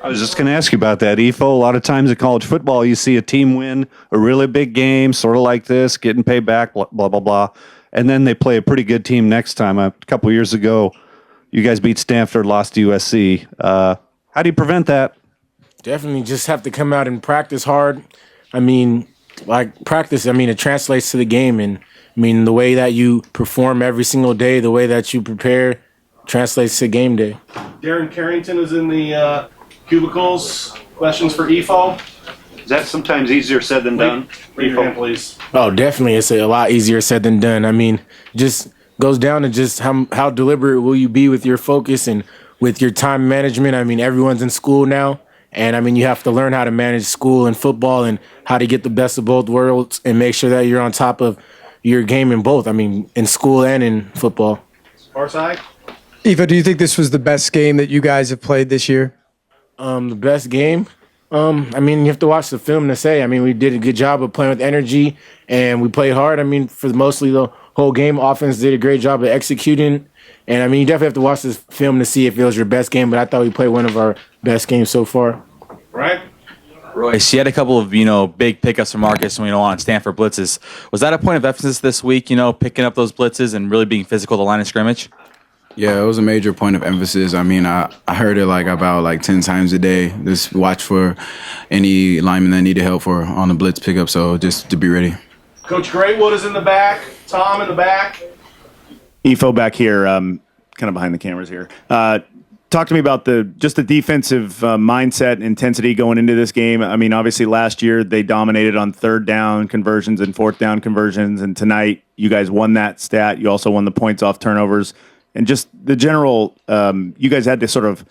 I was just going to ask you about that, Ifo. A lot of times in college football, you see a team win a really big game, sort of like this, getting paid back, blah, blah, blah. And then they play a pretty good team next time. A couple of years ago, you guys beat Stanford, lost to USC. How do you prevent that? Definitely just have to come out and practice hard. I mean, practice, it translates to the game. And, the way that you perform every single day, the way that you prepare, translates to game day. Darren Carrington is in the cubicles. Questions for Ifo? Is that sometimes easier said than done? Raise your hand, please. Oh, definitely. It's a lot easier said than done. Just goes down to just how deliberate will you be with your focus and with your time management. Everyone's in school now. And, you have to learn how to manage school and football and how to get the best of both worlds and make sure that you're on top of your game in both. In school and in football. Far side? Ifo, do you think this was the best game that you guys have played this year? The best game? You have to watch the film to say. We did a good job of playing with energy, and we played hard. For mostly the whole game, offense did a great job of executing. And, you definitely have to watch this film to see if it was your best game, but I thought we played one of our best games so far. Right? Royce, you had a couple of, big pickups from Marcus on Stanford blitzes. Was that a point of emphasis this week, picking up those blitzes and really being physical at the line of scrimmage? Yeah, it was a major point of emphasis. I heard it about 10 times a day. Just watch for any lineman that needed help on the blitz pickup, so just to be ready. Coach Graywood is in the back. Tom in the back. Ifo back here, kind of behind the cameras here. Talk to me about the defensive mindset and intensity going into this game. Obviously last year they dominated on third down conversions and fourth down conversions, and tonight you guys won that stat. You also won the points off turnovers. And just the general, you guys had to sort of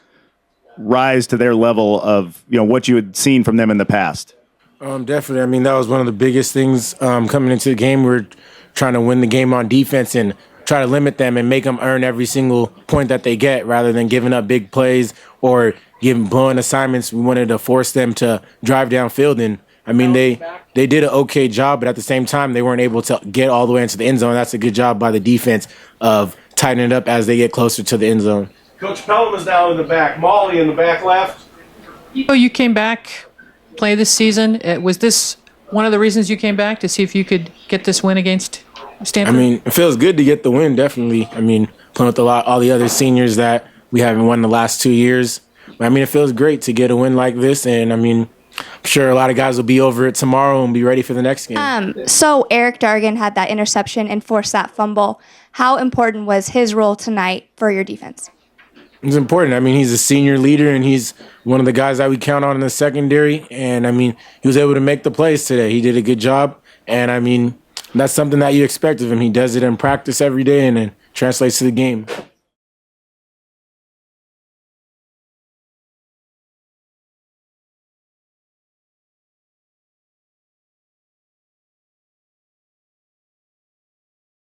rise to their level of what you had seen from them in the past. Definitely. That was one of the biggest things coming into the game. We were trying to win the game on defense and try to limit them and make them earn every single point that they get rather than giving up big plays or blowing assignments. We wanted to force them to drive downfield. And, they did an okay job, but at the same time, they weren't able to get all the way into the end zone. That's a good job by the defense of tightening it up as they get closer to the end zone. Coach Pelham is down in the back. Molly in the back left. You came back, play this season. Was this one of the reasons you came back, to see if you could get this win against Stanford? It feels good to get the win, definitely. Playing with all the other seniors that we haven't won the last 2 years. It feels great to get a win like this, and I'm sure a lot of guys will be over it tomorrow and be ready for the next game. So Eric Dargan had that interception and forced that fumble. How important was his role tonight for your defense? It's important. He's a senior leader, and he's one of the guys that we count on in the secondary. And, he was able to make the plays today. He did a good job. And, that's something that you expect of him. He does it in practice every day, and it translates to the game.